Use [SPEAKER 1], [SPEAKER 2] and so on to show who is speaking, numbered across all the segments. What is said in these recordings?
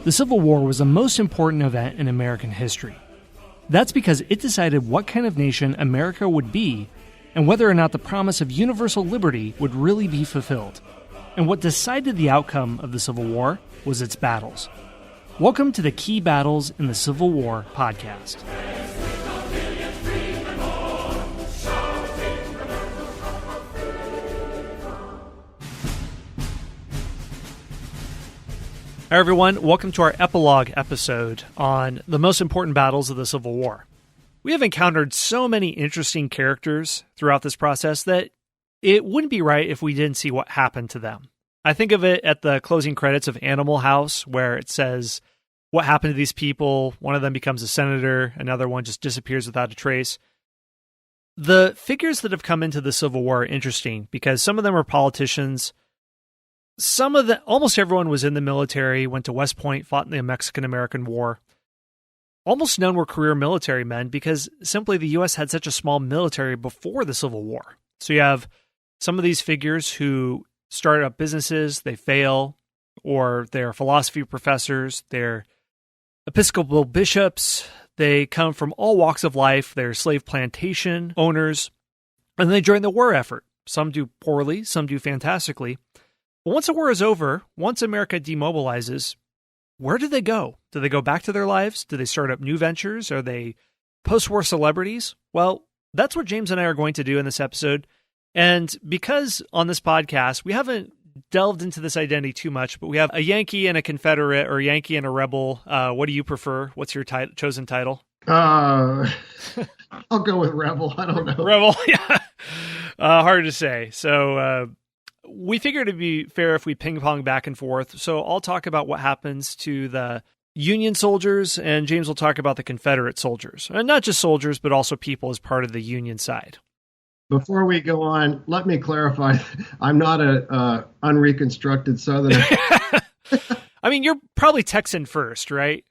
[SPEAKER 1] The Civil War was the most important event in American history. That's because it decided what kind of nation America would be and whether or not the promise of universal liberty would really be fulfilled. And what decided the outcome of the Civil War was its battles. Welcome to the Key Battles in the Civil War podcast. Hi everyone, welcome to our epilogue episode on the most important battles of the Civil War. We have encountered so many interesting characters throughout this process that it wouldn't be right if we didn't see what happened to them. I think of it at the closing credits of Animal House, where it says what happened to these people. One of them becomes a senator, another one just disappears without a trace. The figures that have come into the Civil War are interesting because some of them are politicians. Almost everyone was in the military, went to West Point, fought in the Mexican-American War. Almost none were career military men because simply the U.S. had such a small military before the Civil War. So you have some of these figures who start up businesses, they fail, or they're philosophy professors, they're Episcopal bishops, they come from all walks of life, they're slave plantation owners, and they join the war effort. Some do poorly, some do fantastically. But once the war is over, once America demobilizes, where do they go? Do they go back to their lives? Do they start up new ventures? Are they post-war celebrities? Well, that's what James and I are going to do in this episode. And because on this podcast, we haven't delved into this identity too much, but we have a Yankee and a Confederate, or a Yankee and a rebel. What do you prefer? What's your chosen title?
[SPEAKER 2] I'll go with rebel. I don't know.
[SPEAKER 1] Rebel, yeah. Hard to say. So, we figured it'd be fair if we ping-pong back and forth. So I'll talk about what happens to the Union soldiers, and James will talk about the Confederate soldiers. And not just soldiers, but also people as part of the Union side.
[SPEAKER 2] Before we go on, let me clarify. I'm not a unreconstructed Southerner.
[SPEAKER 1] I mean, you're probably Texan first, right?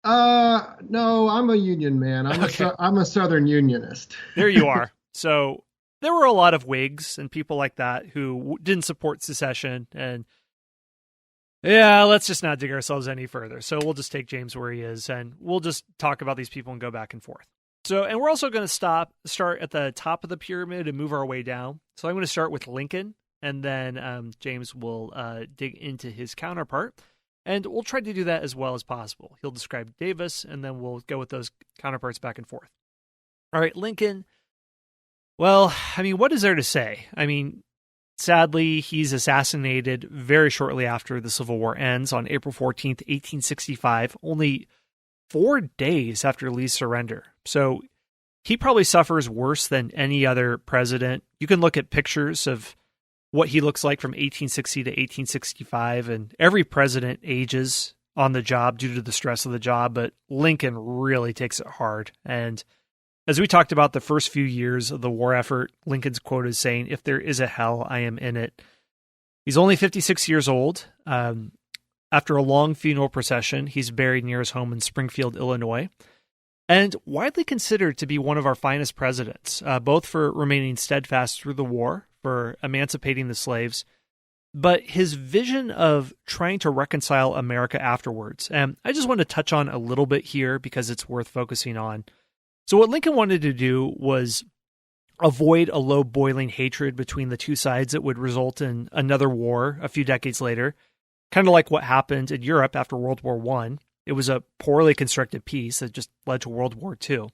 [SPEAKER 2] No, I'm a Union man. I'm a Southern Unionist.
[SPEAKER 1] There you are. So there were a lot of Whigs and people like that who didn't support secession. And yeah, let's just not dig ourselves any further. So we'll just take James where he is, and we'll just talk about these people and go back and forth. So, and we're also going to start at the top of the pyramid and move our way down. So I'm going to start with Lincoln, and then James will dig into his counterpart. And we'll try to do that as well as possible. He'll describe Davis, and then we'll go with those counterparts back and forth. All right, Lincoln. Well, I mean, what is there to say? I mean, sadly, he's assassinated very shortly after the Civil War ends on April 14th, 1865, only 4 days after Lee's surrender. So he probably suffers worse than any other president. You can look at pictures of what he looks like from 1860 to 1865, and every president ages on the job due to the stress of the job, but Lincoln really takes it hard. And as we talked about the first few years of the war effort, Lincoln's quote is saying, "If there is a hell, I am in it." He's only 56 years old. After a long funeral procession, he's buried near his home in Springfield, Illinois, and widely considered to be one of our finest presidents, both for remaining steadfast through the war, for emancipating the slaves, but his vision of trying to reconcile America afterwards. And I just want to touch on a little bit here because it's worth focusing on. So what Lincoln wanted to do was avoid a low boiling hatred between the two sides that would result in another war a few decades later, kind of like what happened in Europe after World War I. It was a poorly constructed peace that just led to World War II.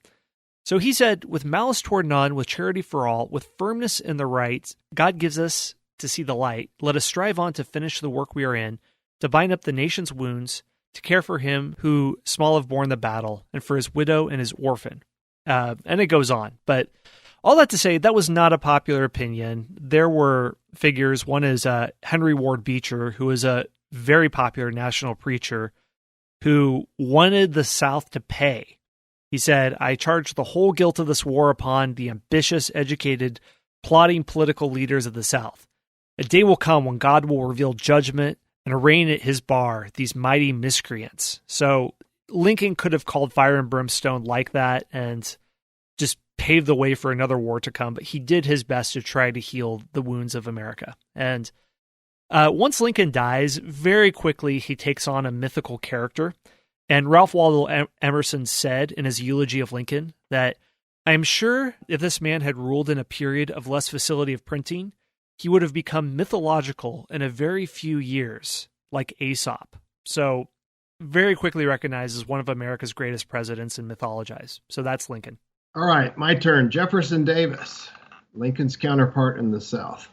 [SPEAKER 1] So he said, "With malice toward none, with charity for all, with firmness in the right, God gives us to see the light. Let us strive on to finish the work we are in, to bind up the nation's wounds, to care for him who small have borne the battle, and for his widow and his orphan." And it goes on. But all that to say, that was not a popular opinion. There were figures. One is Henry Ward Beecher, who was a very popular national preacher who wanted the South to pay. He said, "I charge the whole guilt of this war upon the ambitious, educated, plotting political leaders of the South. A day will come when God will reveal judgment and arraign at his bar these mighty miscreants." So Lincoln could have called fire and brimstone like that and just paved the way for another war to come, but he did his best to try to heal the wounds of America. And Once Lincoln dies, very quickly he takes on a mythical character. And Ralph Waldo Emerson said in his eulogy of Lincoln that, "I am sure if this man had ruled in a period of less facility of printing, he would have become mythological in a very few years, like Aesop." So very quickly recognized as one of America's greatest presidents and mythologized. So that's Lincoln.
[SPEAKER 2] All right, my turn. Jefferson Davis, Lincoln's counterpart in the South.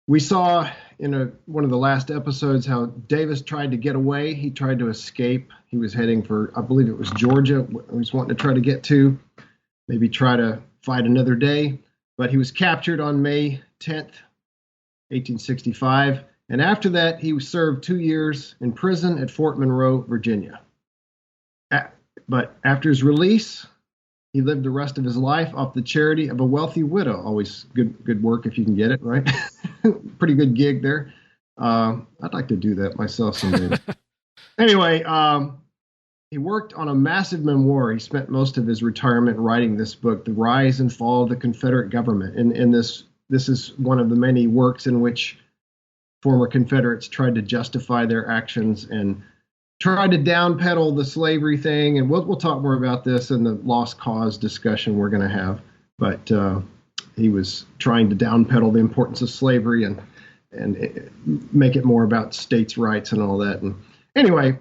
[SPEAKER 2] We saw in one of the last episodes how Davis tried to get away. He tried to escape. He was heading for, I believe it was Georgia, he was wanting to try to get to, maybe try to fight another day. But he was captured on May 10th, 1865. And after that, he was served 2 years in prison at Fort Monroe, Virginia. But after his release, he lived the rest of his life off the charity of a wealthy widow. Always good work if you can get it, right? Pretty good gig there. I'd like to do that myself someday. Anyway, he worked on a massive memoir. He spent most of his retirement writing this book, The Rise and Fall of the Confederate Government. And this is one of the many works in which former Confederates tried to justify their actions and tried to downpedal the slavery thing. And we'll talk more about this in the lost cause discussion we're going to have. But he was trying to downpedal the importance of slavery and make it more about states' rights and all that. And anyway,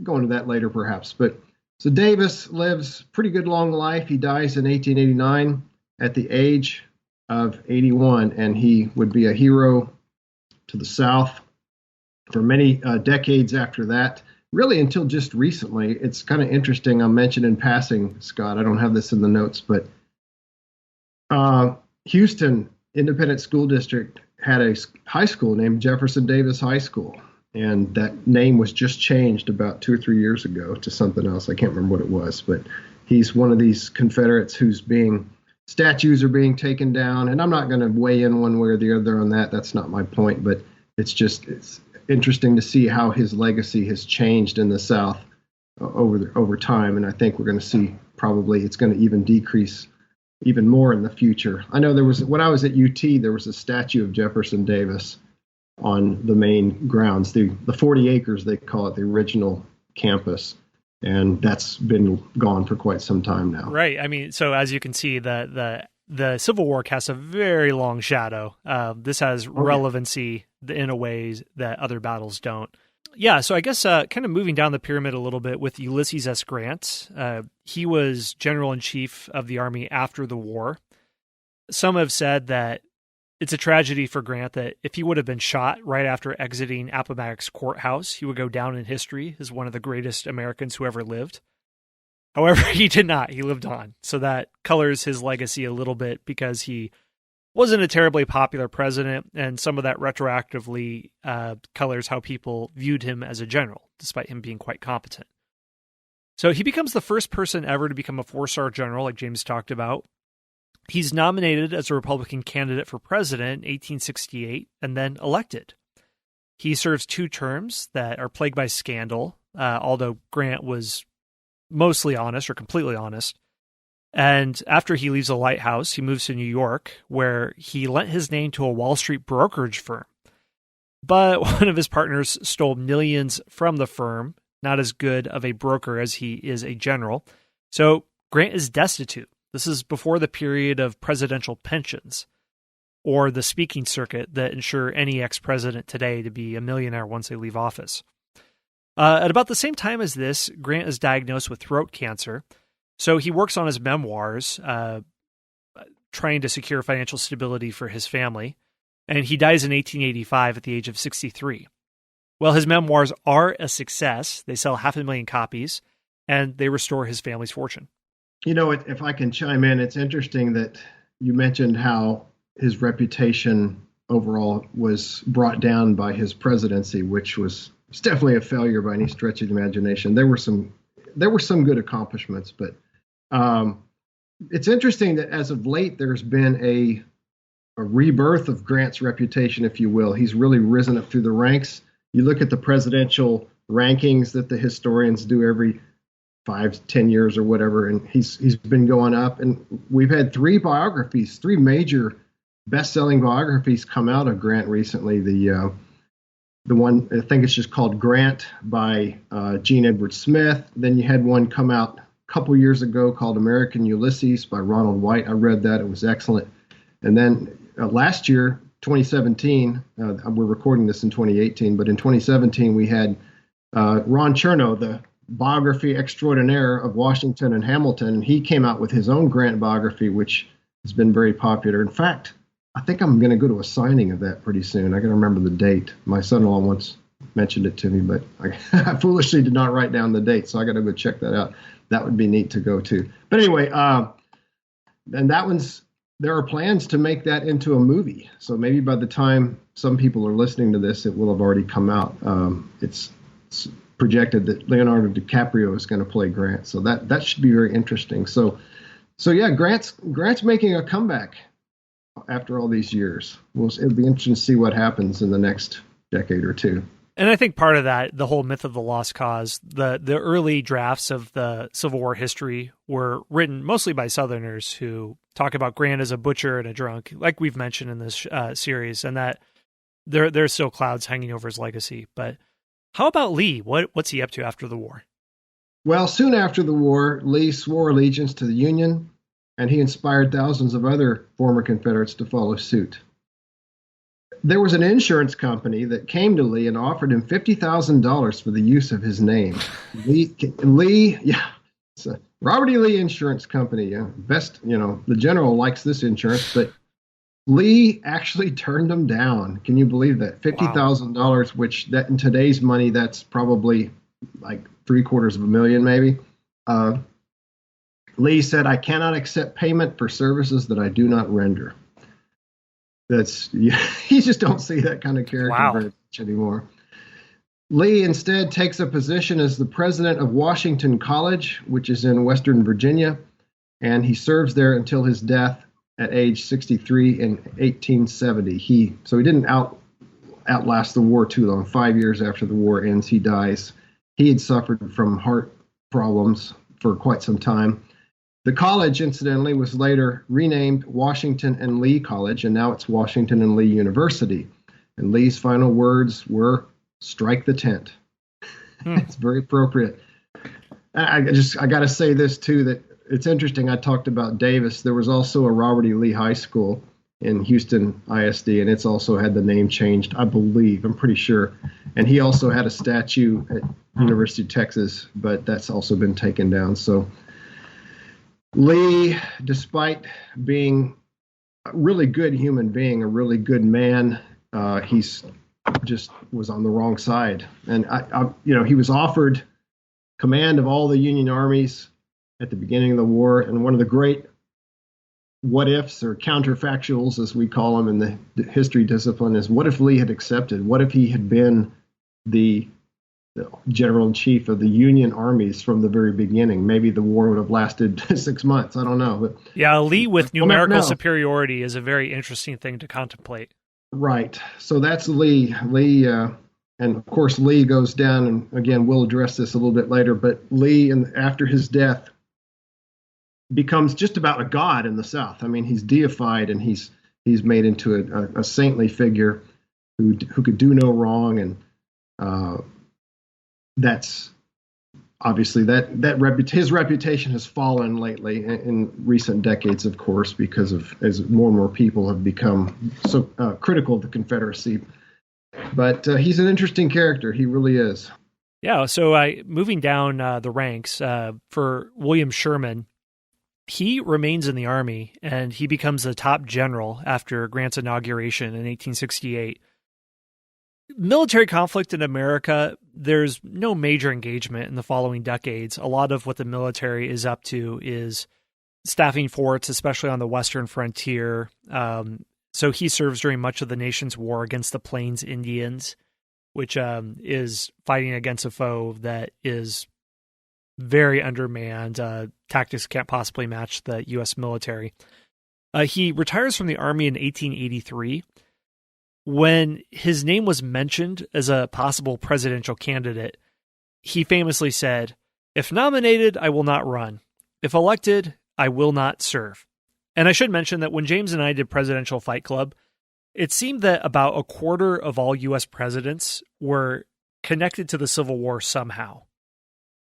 [SPEAKER 2] go into that later perhaps. But so Davis lives pretty good long life. He dies in 1889 at the age of 81, and he would be a hero to the South for many decades after that. Really until just recently. It's kind of interesting. I'll mention in passing, Scott, I don't have this in the notes, but Houston Independent School District had a high school named Jefferson Davis High School. And that name was just changed about 2 or 3 years ago to something else. I can't remember what it was, but he's one of these Confederates whose statues are being taken down. And I'm not going to weigh in one way or the other on that. That's not my point, but it's interesting to see how his legacy has changed in the South over time. And I think we're going to see probably it's going to even decrease even more in the future. I know when I was at UT, there was a statue of Jefferson Davis on the main grounds, the 40 acres, they call it, the original campus. And that's been gone for quite some time now.
[SPEAKER 1] Right. I mean, so as you can see, the Civil War casts a very long shadow. This has relevancy in a ways that other battles don't. Yeah, so I guess kind of moving down the pyramid a little bit with Ulysses S Grant. He was general-in-chief of the Army after the war. Some have said that it's a tragedy for Grant that if he would have been shot right after exiting Appomattox Courthouse, he would go down in history as one of the greatest Americans who ever lived. However, he did not. He lived on. So that colors his legacy a little bit because he wasn't a terribly popular president, and some of that retroactively colors how people viewed him as a general, despite him being quite competent. So he becomes the first person ever to become a 4-star general, like James talked about. He's nominated as a Republican candidate for president in 1868 and then elected. He serves 2 terms that are plagued by scandal, although Grant was mostly honest or completely honest. And after he leaves the White House, he moves to New York, where he lent his name to a Wall Street brokerage firm. But one of his partners stole millions from the firm, not as good of a broker as he is a general. So Grant is destitute. This is before the period of presidential pensions or the speaking circuit that ensure any ex-president today to be a millionaire once they leave office. At about the same time as this, Grant is diagnosed with throat cancer. So he works on his memoirs, trying to secure financial stability for his family. And he dies in 1885 at the age of 63. Well, his memoirs are a success. They sell 500,000 copies, and they restore his family's fortune.
[SPEAKER 2] You know, if I can chime in, it's interesting that you mentioned how his reputation overall was brought down by his presidency, which was definitely a failure by any stretch of the imagination. There were some good accomplishments, but it's interesting that as of late, there's been a rebirth of Grant's reputation, if you will. He's really risen up through the ranks. You look at the presidential rankings that the historians do every 5-10 years or whatever, and he's been going up. And we've had 3 major best-selling biographies come out of Grant recently. The one, I think it's just called Grant by Gene Edward Smith. Then you had one come out a couple years ago called American Ulysses by Ronald White. I read that. It was excellent. And then last year, 2017, we're recording this in 2018, but in 2017 we had Ron Chernow, the biography extraordinaire of Washington and Hamilton, and he came out with his own Grant biography, which has been very popular. In fact, I think I'm going to go to a signing of that pretty soon. I got to remember the date. My son-in-law once mentioned it to me, but I foolishly did not write down the date, so I got to go check that out. That would be neat to go to. But anyway, and that one's, there are plans to make that into a movie. So maybe by the time some people are listening to this, it will have already come out. It's projected that Leonardo DiCaprio is going to play Grant, so that should be very interesting. So yeah, Grant's making a comeback after all these years. It'll be interesting to see what happens in the next decade or two.
[SPEAKER 1] And I think part of that, the whole myth of the lost cause, the early drafts of the Civil War history were written mostly by Southerners who talk about Grant as a butcher and a drunk, like we've mentioned in this series, and that there's still clouds hanging over his legacy. But how about Lee? What's he up to after the war?
[SPEAKER 2] Well, soon after the war, Lee swore allegiance to the Union, and he inspired thousands of other former Confederates to follow suit. There was an insurance company that came to Lee and offered him $50,000 for the use of his name. Lee, yeah, it's a Robert E. Lee Insurance Company. Yeah, best, the general likes this insurance, but Lee actually turned them down. Can you believe that? $50,000, which that in today's money, that's probably like $750,000 maybe. Lee said, "I cannot accept payment for services that I do not render." You just don't see that kind of character very much anymore. Lee instead takes a position as the president of Washington College, which is in Western Virginia, and he serves there until his death at age 63 in 1870. So he didn't outlast the war too long. 5 years after the war ends, he dies. He had suffered from heart problems for quite some time. The college, incidentally, was later renamed Washington and Lee College, and now it's Washington and Lee University. And Lee's final words were, "Strike the tent." It's very appropriate. I got to say this, too, that it's interesting. I talked about Davis. There was also a Robert E. Lee High School in Houston ISD, and it's also had the name changed, I believe. I'm pretty sure. And he also had a statue at University of Texas, but that's also been taken down. So Lee, despite being a really good human being, a really good man, he's just was on the wrong side. And he was offered command of all the Union armies at the beginning of the war. And one of the great what ifs or counterfactuals, as we call them in the history discipline, is what if Lee had accepted? What if he had been the general in chief of the Union armies from the very beginning? Maybe the war would have lasted 6 months. I don't know. But
[SPEAKER 1] yeah, Lee with numerical superiority is a very interesting thing to contemplate.
[SPEAKER 2] Right. So that's Lee. And of course, Lee goes down, and again, we'll address this a little bit later, but Lee, after his death, becomes just about a god in the South. I mean, he's deified, and he's made into a saintly figure who could do no wrong, and that's obviously his reputation has fallen lately in recent decades, of course, because of as more and more people have become so critical of the Confederacy. But he's an interesting character. He really is.
[SPEAKER 1] Yeah. So moving down the ranks for William Sherman, he remains in the Army, and he becomes the top general after Grant's inauguration in 1868. Military conflict in America, there's no major engagement in the following decades. A lot of what the military is up to is staffing forts, especially on the western frontier. So he serves during much of the nation's war against the Plains Indians, which is fighting against a foe that is very undermanned. Tactics can't possibly match the U.S. military. He retires from the Army in 1883. When his name was mentioned as a possible presidential candidate, he famously said, "If nominated, I will not run. If elected, I will not serve." And I should mention that when James and I did Presidential Fight Club, it seemed that about a quarter of all U.S. presidents were connected to the Civil War somehow.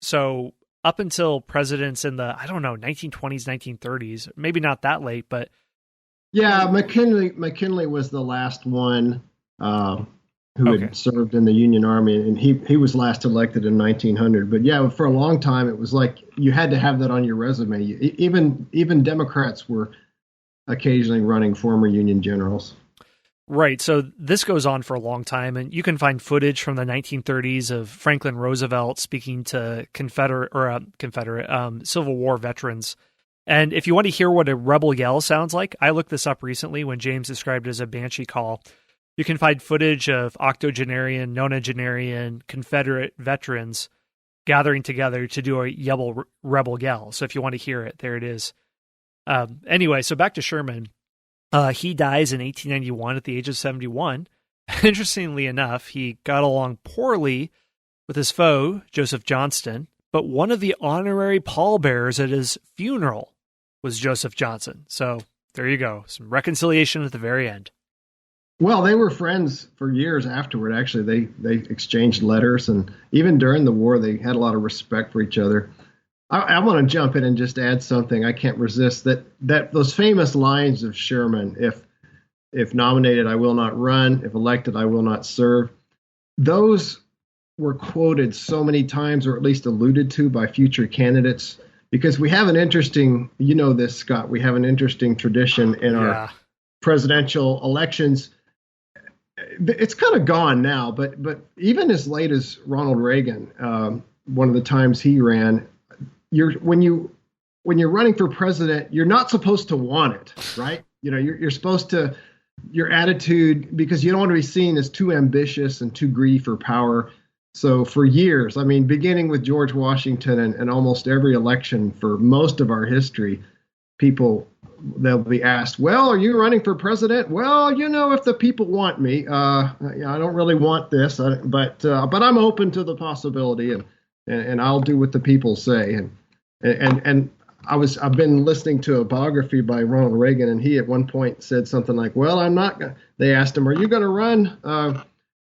[SPEAKER 1] So up until presidents in the, 1920s, 1930s, maybe not that late, but...
[SPEAKER 2] Yeah, McKinley was the last one who had served in the Union Army, and he was last elected in 1900. But yeah, for a long time, it was like you had to have that on your resume. Even Democrats were occasionally running former Union generals.
[SPEAKER 1] Right. So this goes on for a long time, and you can find footage from the 1930s of Franklin Roosevelt speaking to Confederate Civil War veterans. And if you want to hear what a rebel yell sounds like, I looked this up recently when James described it as a banshee call. You can find footage of octogenarian, nonagenarian Confederate veterans gathering together to do a rebel yell. So if you want to hear it, there it is. Anyway, so back to Sherman. He dies in 1891 at the age of 71. Interestingly enough, he got along poorly with his foe, Joseph Johnston, but one of the honorary pallbearers at his funeral was Joseph Johnson. So there you go. Some reconciliation at the very end.
[SPEAKER 2] Well, they were friends for years afterward, actually. They exchanged letters, and even during the war, they had a lot of respect for each other. I want to jump in and just add something. I can't resist that those famous lines of Sherman, if nominated, I will not run. If elected, I will not serve. Those were quoted so many times, or at least alluded to by future candidates, because we have an interesting, you know this, Scott, we have an interesting tradition in our presidential elections. It's kind of gone now, but even as late as Ronald Reagan, one of the times he ran, when you're running for president, you're not supposed to want it, right? You know, you're supposed to, your attitude, because you don't want to be seen as too ambitious and too greedy for power. So for years, I mean, beginning with George Washington and almost every election for most of our history, they'll be asked, well, are you running for president? Well, if the people want me, I don't really want this, but I'm open to the possibility, and I'll do what the people say. And I've been listening to a biography by Ronald Reagan, and he at one point said something like, well, I'm not going to, they asked him, are you going to run?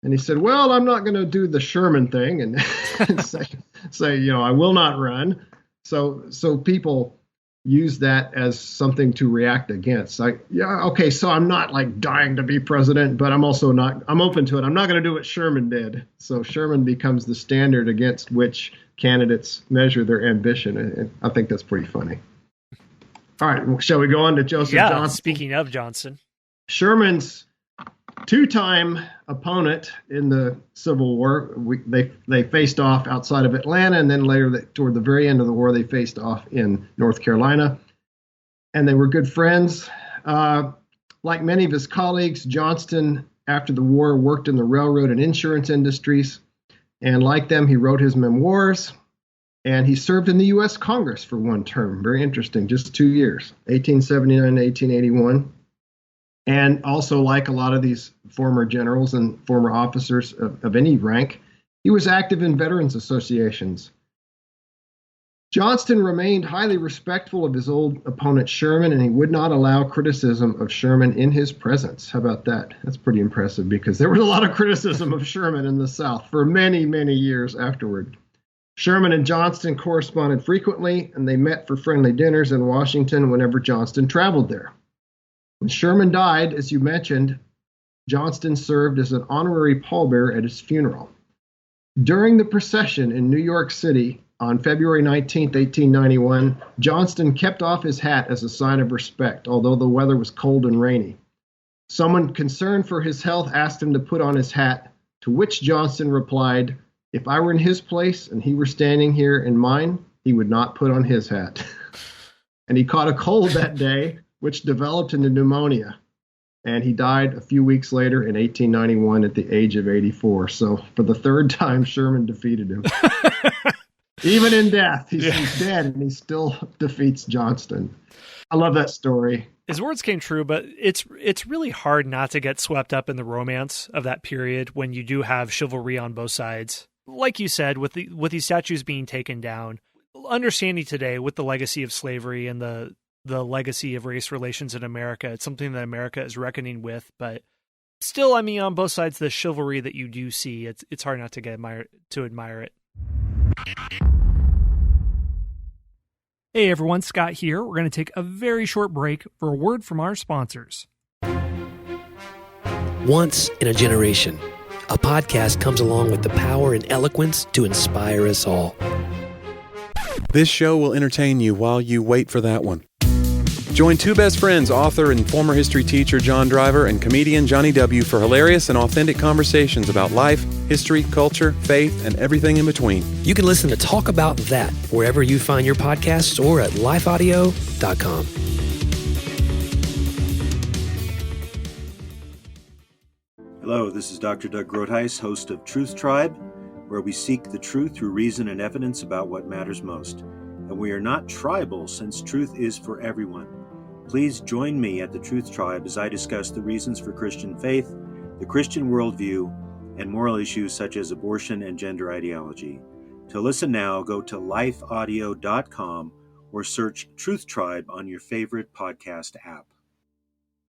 [SPEAKER 2] And he said, well, I'm not going to do the Sherman thing and say, I will not run. So people use that as something to react against. So I'm not like dying to be president, but I'm open to it. I'm not going to do what Sherman did. So Sherman becomes the standard against which candidates measure their ambition. And I think that's pretty funny. All right. Shall we go on to Joseph Johnson?
[SPEAKER 1] Speaking of Johnson,
[SPEAKER 2] Sherman's two-time opponent in the Civil War. They faced off outside of Atlanta, and then later, toward the very end of the war, they faced off in North Carolina, and they were good friends. Like many of his colleagues, Johnston, after the war, worked in the railroad and insurance industries, and like them, he wrote his memoirs, and he served in the U.S. Congress for one term. Very interesting, just 2 years, 1879 to 1881. And also, like a lot of these former generals and former officers of any rank, he was active in veterans associations. Johnston remained highly respectful of his old opponent Sherman, and he would not allow criticism of Sherman in his presence. How about that? That's pretty impressive, because there was a lot of criticism of Sherman in the South for many, many years afterward. Sherman and Johnston corresponded frequently, and they met for friendly dinners in Washington whenever Johnston traveled there. When Sherman died, as you mentioned, Johnston served as an honorary pallbearer at his funeral. During the procession in New York City on February 19, 1891, Johnston kept off his hat as a sign of respect, although the weather was cold and rainy. Someone concerned for his health asked him to put on his hat, to which Johnston replied, "If I were in his place and he were standing here in mine, he would not put on his hat." And he caught a cold that day, which developed into pneumonia. And he died a few weeks later in 1891 at the age of 84. So for the third time, Sherman defeated him. Even in death, he's dead, and he still defeats Johnston. I love that story.
[SPEAKER 1] His words came true, but it's really hard not to get swept up in the romance of that period when you do have chivalry on both sides. Like you said, with these statues being taken down, understanding today with the legacy of slavery and the the legacy of race relations in America. It's something that America is reckoning with, but still, I mean, on both sides, the chivalry that you do see, it's hard not to admire it. Hey everyone, Scott here. We're going to take a very short break for a word from our sponsors.
[SPEAKER 3] Once in a generation, a podcast comes along with the power and eloquence to inspire us all.
[SPEAKER 4] This show will entertain you while you wait for that one. Join two best friends, author and former history teacher John Driver and comedian Johnny W. for hilarious and authentic conversations about life, history, culture, faith, and everything in between.
[SPEAKER 3] You can listen to Talk About That wherever you find your podcasts or at lifeaudio.com.
[SPEAKER 5] Hello, this is Dr. Doug Grotheis, host of Truth Tribe, where we seek the truth through reason and evidence about what matters most. And we are not tribal, since truth is for everyone. Please join me at the Truth Tribe as I discuss the reasons for Christian faith, the Christian worldview, and moral issues such as abortion and gender ideology. To listen now, go to lifeaudio.com or search Truth Tribe on your favorite podcast app.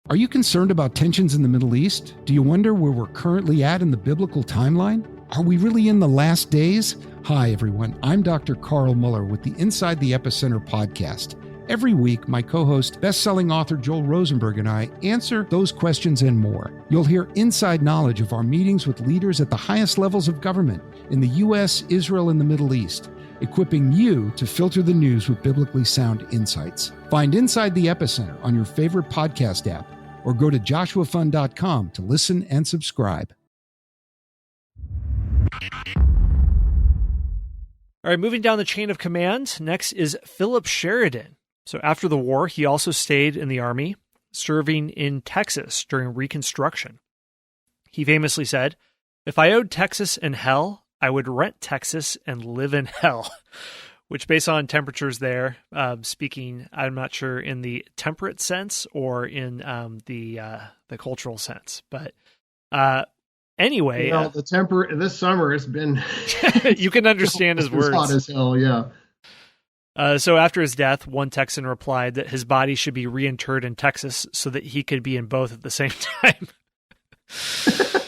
[SPEAKER 6] Are you concerned about tensions in the Middle East? Do you wonder where we're currently at in the biblical timeline? Are we really in the last days? Hi, everyone. I'm Dr. Carl Muller with the Inside the Epicenter podcast. Every week, my co-host, best-selling author Joel Rosenberg and I answer those questions and more. You'll hear inside knowledge of our meetings with leaders at the highest levels of government in the U.S., Israel, and the Middle East, equipping you to filter the news with biblically sound insights. Find Inside the Epicenter on your favorite podcast app or go to joshuafund.com to listen and subscribe.
[SPEAKER 1] All right, moving down the chain of command, next is Philip Sheridan. So after the war, he also stayed in the Army, serving in Texas during Reconstruction. He famously said, "If I owed Texas and hell, I would rent Texas and live in hell," which based on temperatures there, speaking, I'm not sure in the temperate sense or in the cultural sense. But anyway.
[SPEAKER 2] You know, this summer has been...
[SPEAKER 1] You can understand his words.
[SPEAKER 2] It's hot as hell, yeah.
[SPEAKER 1] So after his death, one Texan replied that his body should be reinterred in Texas so that he could be in both at the same time.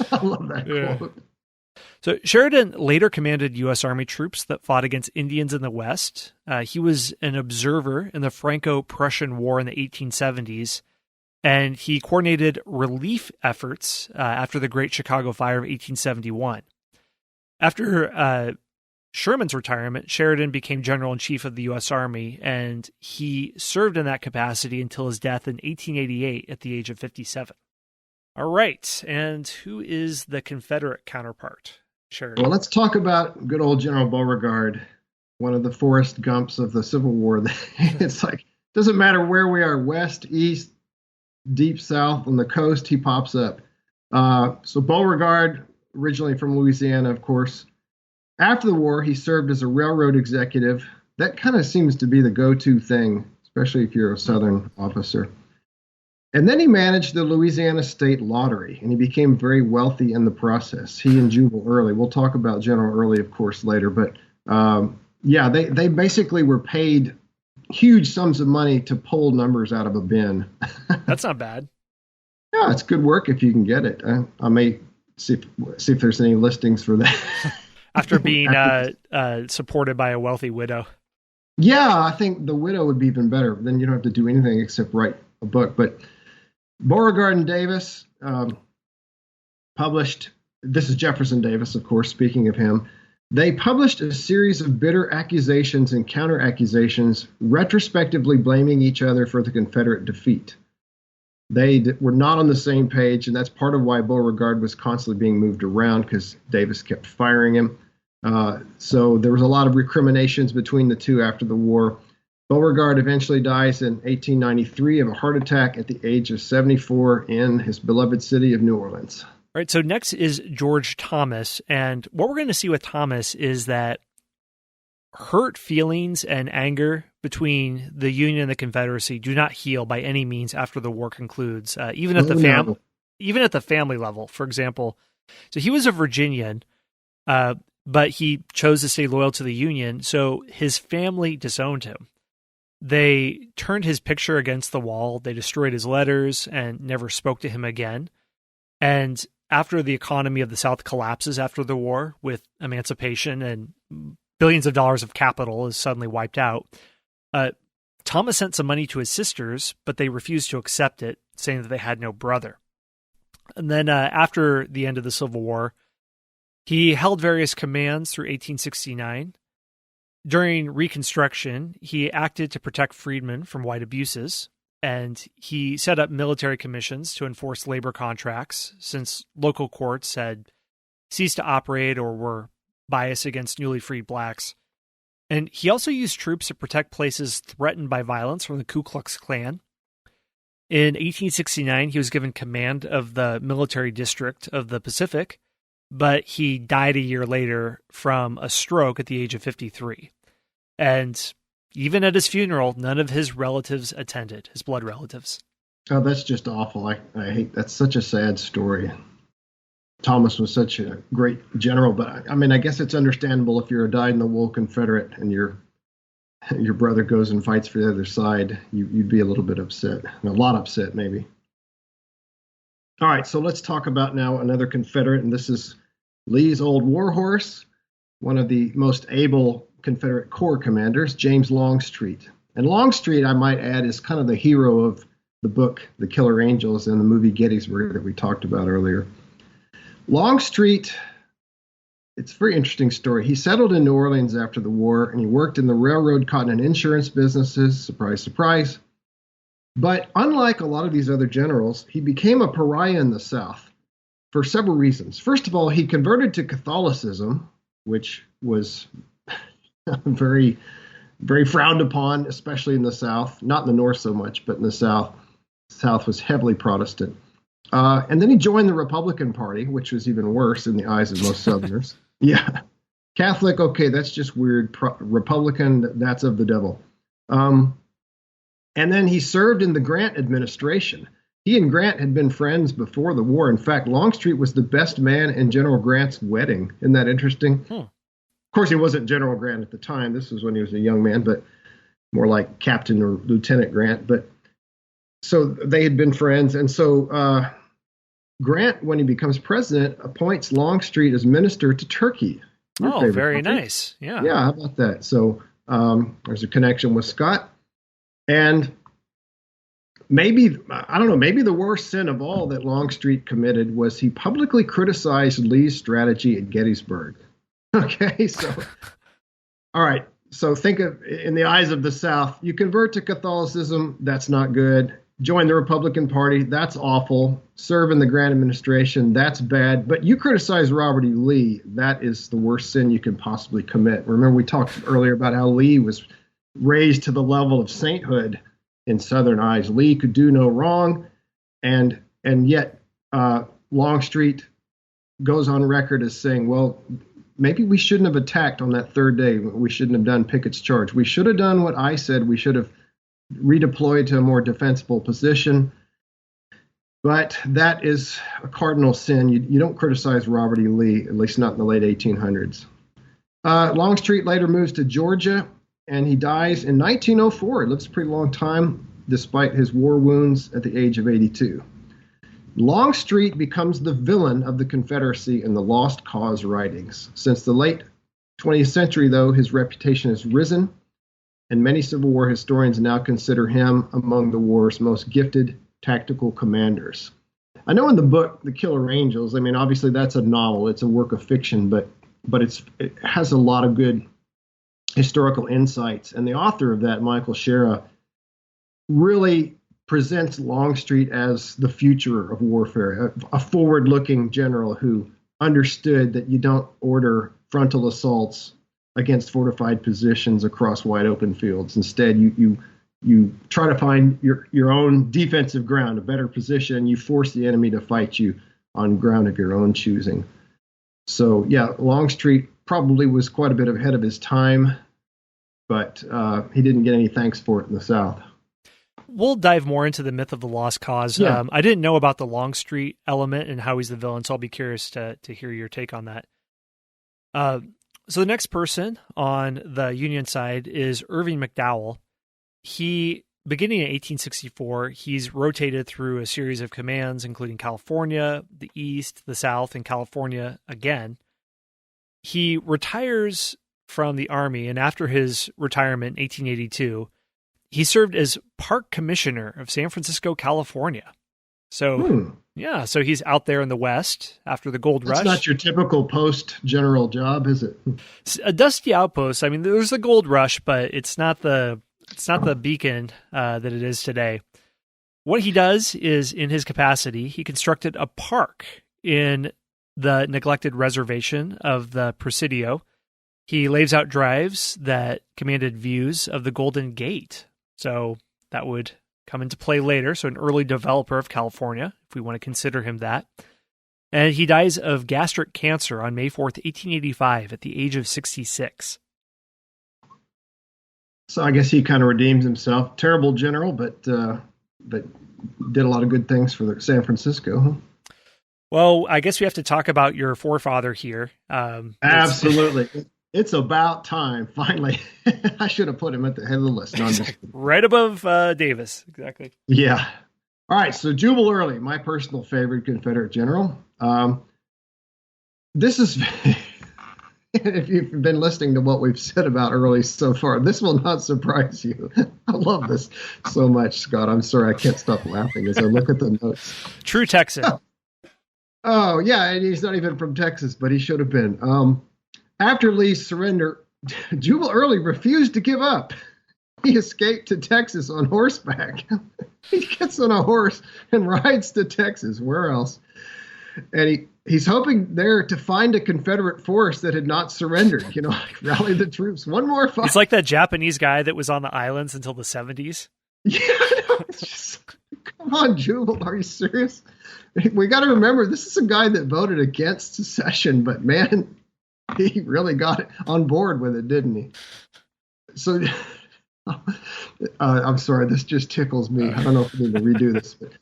[SPEAKER 2] I love that quote.
[SPEAKER 1] So Sheridan later commanded U.S. Army troops that fought against Indians in the West. He was an observer in the Franco-Prussian War in the 1870s, and he coordinated relief efforts after the Great Chicago Fire of 1871. After Sherman's retirement, Sheridan became General-in-Chief of the U.S. Army, and he served in that capacity until his death in 1888 at the age of 57. All right, and who is the Confederate counterpart? Sheridan.
[SPEAKER 2] Well, let's talk about good old General Beauregard, one of the Forrest Gumps of the Civil War. It's like, doesn't matter where we are, west, east, deep south, on the coast, he pops up. So Beauregard, originally from Louisiana, of course. After the war, he served as a railroad executive. That kind of seems to be the go-to thing, especially if you're a Southern officer. And then he managed the Louisiana State Lottery, and he became very wealthy in the process. He and Jubal Early. We'll talk about General Early, of course, later. But they basically were paid huge sums of money to pull numbers out of a bin.
[SPEAKER 1] That's not bad.
[SPEAKER 2] Yeah, it's good work if you can get it. I may see if there's any listings for that.
[SPEAKER 1] After being supported by a wealthy widow.
[SPEAKER 2] Yeah, I think the widow would be even better. Then you don't have to do anything except write a book. But Beauregard and Davis published, this is Jefferson Davis, of course, speaking of him, they published a series of bitter accusations and counter-accusations, retrospectively blaming each other for the Confederate defeat. They were not on the same page, and that's part of why Beauregard was constantly being moved around, because Davis kept firing him. So there was a lot of recriminations between the two after the war. Beauregard eventually dies in 1893 of a heart attack at the age of 74 in his beloved city of New Orleans.
[SPEAKER 1] All right, so next is George Thomas, and what we're going to see with Thomas is that hurt feelings and anger between the Union and the Confederacy do not heal by any means after the war concludes, even at the family level. For example, so he was a Virginian, but he chose to stay loyal to the Union, so his family disowned him. They turned his picture against the wall. They destroyed his letters and never spoke to him again. And after the economy of the South collapses after the war, with emancipation and billions of dollars of capital is suddenly wiped out, Thomas sent some money to his sisters, but they refused to accept it, saying that they had no brother. And then after the end of the Civil War, he held various commands through 1869. During Reconstruction, he acted to protect freedmen from white abuses, and he set up military commissions to enforce labor contracts, since local courts had ceased to operate or were biased against newly freed blacks. And he also used troops to protect places threatened by violence from the Ku Klux Klan. In 1869, he was given command of the military district of the Pacific, but he died a year later from a stroke at the age of 53. And even at his funeral, none of his relatives attended, his blood relatives.
[SPEAKER 2] Oh, that's just awful. I hate, that's such a sad story. Thomas was such a great general, but I mean, I guess it's understandable if you're a dyed-in-the-wool Confederate and your brother goes and fights for the other side, you'd be a little bit upset, a lot upset maybe. All right, so let's talk about now another Confederate, and this is Lee's old warhorse, one of the most able Confederate Corps commanders, James Longstreet. And Longstreet, I might add, is kind of the hero of the book The Killer Angels and the movie Gettysburg that we talked about earlier. Longstreet, it's a very interesting story. He settled in New Orleans after the war, and he worked in the railroad, cotton, and insurance businesses. Surprise, surprise. But unlike a lot of these other generals, he became a pariah in the South for several reasons. First of all, he converted to Catholicism, which was very, very frowned upon, especially in the South. Not in the North so much, but in the South. The South was heavily Protestant. And then he joined the Republican Party, which was even worse in the eyes of most Southerners. Yeah. Catholic, okay, that's just weird. Republican, that's of the devil. And then he served in the Grant administration. He and Grant had been friends before the war. In fact, Longstreet was the best man in General Grant's wedding. Isn't that interesting? Of course, he wasn't General Grant at the time. This was when he was a young man, but more like Captain or Lieutenant Grant. But so they had been friends. And so Grant, when he becomes president, appoints Longstreet as minister to Turkey.
[SPEAKER 1] Oh, very nice. Yeah.
[SPEAKER 2] Yeah, how about that? So there's a connection with Scott. And maybe, I don't know, maybe the worst sin of all that Longstreet committed was he publicly criticized Lee's strategy at Gettysburg. Okay, so, all right. So think of, in the eyes of the South, you convert to Catholicism, that's not good. Join the Republican Party, that's awful. Serve in the Grant administration, that's bad. But you criticize Robert E. Lee, that is the worst sin you can possibly commit. Remember, we talked earlier about how Lee was raised to the level of sainthood in Southern eyes. Lee could do no wrong, and yet Longstreet goes on record as saying, well, maybe we shouldn't have attacked on that third day. We shouldn't have done Pickett's charge. We should have done what I said. We should have redeployed to a more defensible position. But that is a cardinal sin. You don't criticize Robert E. Lee, at least not in the late 1800s. Longstreet later moves to Georgia, and he dies in 1904. He lives a pretty long time, despite his war wounds at the age of 82. Longstreet becomes the villain of the Confederacy in the Lost Cause writings. Since the late 20th century, though, his reputation has risen, and many Civil War historians now consider him among the war's most gifted tactical commanders. I know in the book, The Killer Angels, I mean, obviously that's a novel, it's a work of fiction, but it has a lot of good historical insights. And the author of that, Michael Shera, really presents Longstreet as the future of warfare, a forward-looking general who understood that you don't order frontal assaults against fortified positions across wide open fields. Instead, you try to find your own defensive ground, a better position. You force the enemy to fight you on ground of your own choosing. So, yeah, Longstreet probably was quite a bit ahead of his time, but he didn't get any thanks for it in the South.
[SPEAKER 1] We'll dive more into the myth of the Lost Cause.
[SPEAKER 2] Yeah.
[SPEAKER 1] I didn't know about the Longstreet element and how he's the villain, so I'll be curious to hear your take on that. So the next person on the Union side is Irving McDowell. he, beginning in 1864, he's rotated through a series of commands, including California, the East, the South, and California again. He retires from the Army, and after his retirement in 1882, he served as Park Commissioner of San Francisco, California. So, yeah, so he's out there in the West after the gold rush.
[SPEAKER 2] It's not your typical post-general job, is it?
[SPEAKER 1] A dusty outpost. I mean, there's the gold rush, but it's not the beacon that it is today. What he does is, in his capacity, he constructed a park in the neglected reservation of the Presidio. He lays out drives that commanded views of the Golden Gate. So that would come into play later. So an early developer of California, if we want to consider him that. And he dies of gastric cancer on May 4th, 1885, at the age of 66.
[SPEAKER 2] So I guess he kind of redeems himself. Terrible general, but did a lot of good things for San Francisco. Huh?
[SPEAKER 1] Well, I guess we have to talk about your forefather here.
[SPEAKER 2] Absolutely. It's about time, finally. I should have put him at the head of the list. No,
[SPEAKER 1] right above Davis. Exactly.
[SPEAKER 2] Yeah. All right. So Jubal Early, my personal favorite Confederate general. This is, if you've been listening to what we've said about Early so far, this will not surprise you. I love this so much, Scott. I'm sorry I can't stop laughing as I look at the notes.
[SPEAKER 1] True Texan.
[SPEAKER 2] Oh, yeah. And he's not even from Texas, but he should have been. After Lee's surrender, Jubal Early refused to give up. He escaped to Texas on horseback. He gets on a horse and rides to Texas. Where else? And he's hoping there to find a Confederate force that had not surrendered, like rally the troops. One more fight.
[SPEAKER 1] It's like that Japanese guy that was on the islands until the 70s.
[SPEAKER 2] Yeah, it's just, come on, Jubal. Are you serious? We got to remember, this is a guy that voted against secession, but man, he really got on board with it, didn't he? So, I'm sorry, this just tickles me. I don't know if we need to redo this. But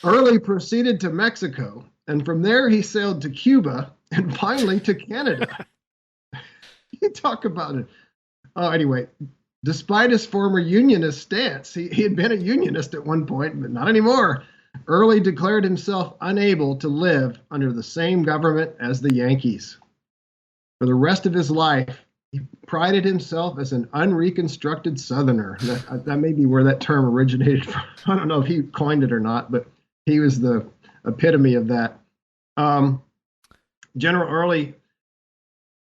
[SPEAKER 2] Early proceeded to Mexico, and from there he sailed to Cuba, and finally to Canada. You talk about it. Oh, anyway, despite his former Unionist stance, he had been a Unionist at one point, but not anymore. Early declared himself unable to live under the same government as the Yankees. For the rest of his life, he prided himself as an unreconstructed Southerner. That may be where that term originated from. I don't know if he coined it or not, but he was the epitome of that. General Early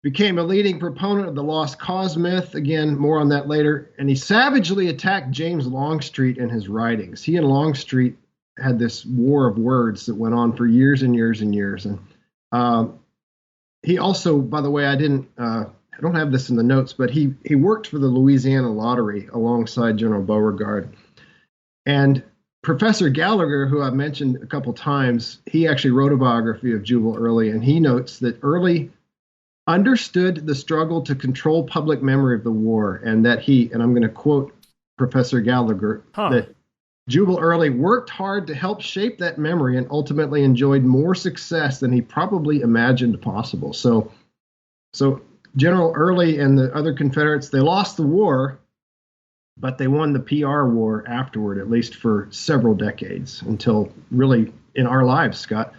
[SPEAKER 2] became a leading proponent of the lost cause myth. Again, more on that later. And he savagely attacked James Longstreet in his writings. He and Longstreet had this war of words that went on for years and years and years. And he also, by the way, I don't have this in the notes, but he worked for the Louisiana Lottery alongside General Beauregard. And Professor Gallagher, who I've mentioned a couple times, he actually wrote a biography of Jubal Early, and he notes that Early understood the struggle to control public memory of the war, and that and I'm going to quote Professor Gallagher, that Jubal Early worked hard to help shape that memory and ultimately enjoyed more success than he probably imagined possible. So General Early and the other Confederates, they lost the war, but they won the PR war afterward, at least for several decades, until really in our lives, Scott.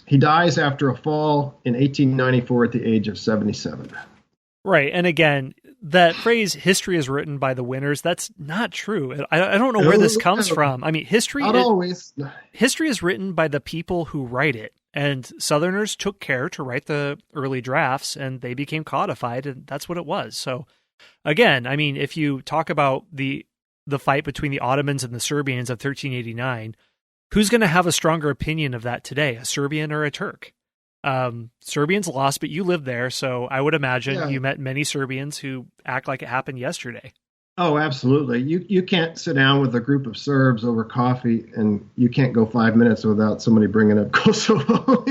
[SPEAKER 2] He dies after a fall in 1894 at the age of 77.
[SPEAKER 1] Right. And again, that phrase, history is written by the winners, that's not true. I don't know where this comes from. I mean, history is written by the people who write it. And Southerners took care to write the early drafts, and they became codified, and that's what it was. So, again, I mean, if you talk about the fight between the Ottomans and the Serbians of 1389, who's going to have a stronger opinion of that today, a Serbian or a Turk? Serbians lost, but you lived there, so I would imagine you met many Serbians who act like it happened yesterday.
[SPEAKER 2] Oh, absolutely. You can't sit down with a group of Serbs over coffee, and you can't go 5 minutes without somebody bringing up Kosovo.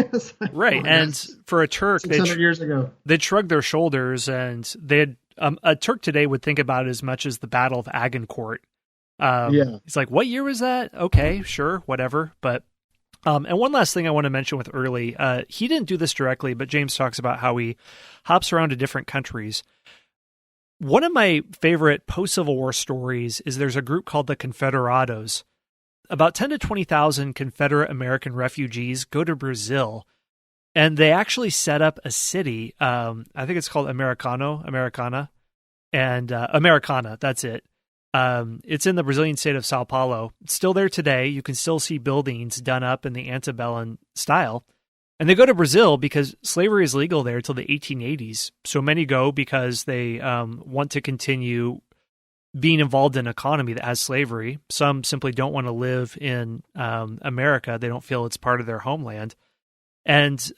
[SPEAKER 1] Right, and for a Turk,
[SPEAKER 2] 600 years ago,
[SPEAKER 1] they'd shrug their shoulders, and they'd a Turk today would think about it as much as the Battle of Agincourt. He's like, what year was that? Okay, sure, whatever, but and one last thing I want to mention with Early, he didn't do this directly, but James talks about how he hops around to different countries. one of my favorite post-Civil War stories is there's a group called the Confederados. About 10 to 20,000 Confederate American refugees go to Brazil, and they actually set up a city. I think it's called Americana, that's it. It's in the Brazilian state of Sao Paulo. It's still there today. You can still see buildings done up in the antebellum style. And they go to Brazil because slavery is legal there till the 1880s. So many go because they want to continue being involved in an economy that has slavery. Some simply don't want to live in America. They don't feel it's part of their homeland. And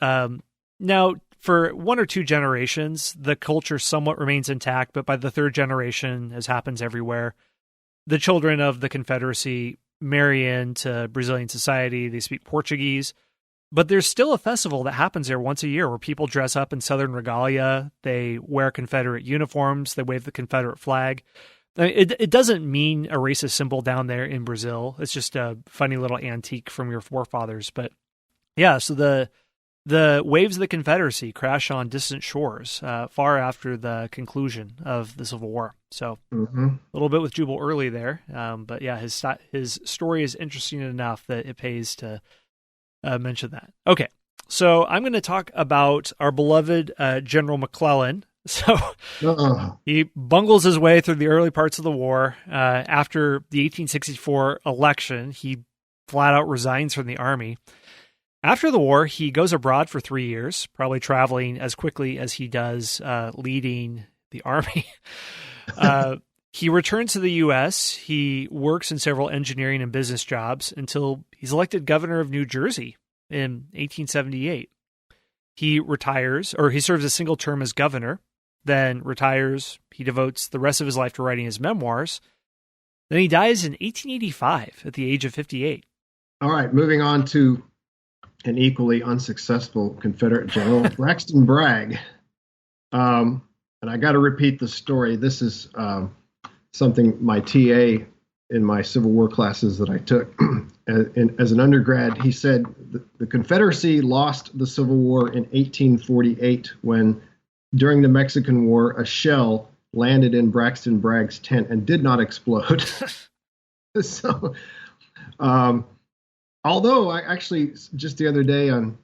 [SPEAKER 1] now, for one or two generations, the culture somewhat remains intact, but by the third generation, as happens everywhere, the children of the Confederacy marry into Brazilian society. They speak Portuguese. But there's still a festival that happens there once a year where people dress up in Southern regalia. They wear Confederate uniforms. They wave the Confederate flag. It doesn't mean a racist symbol down there in Brazil. It's just a funny little antique from your forefathers. But yeah, so the waves of the Confederacy crash on distant shores far after the conclusion of the Civil War. So a little bit with Jubal Early there. But yeah, his story is interesting enough that it pays to mention that. Okay, so I'm going to talk about our beloved General McClellan. So he bungles his way through the early parts of the war. After the 1864 election, he flat out resigns from the Army. After the war, he goes abroad for 3 years, probably traveling as quickly as he does leading the Army. He returns to the U.S. He works in several engineering and business jobs until he's elected governor of New Jersey in 1878. He retires, or he serves a single term as governor, then retires. He devotes the rest of his life to writing his memoirs. Then he dies in 1885 at the age of 58.
[SPEAKER 2] All right, moving on to an equally unsuccessful Confederate general, Braxton Bragg. And I got to repeat the story. This is something my TA in my Civil War classes that I took as an undergrad, he said the Confederacy lost the Civil War in 1848 when, during the Mexican War, a shell landed in Braxton Bragg's tent and did not explode. So, although I actually, just the other day on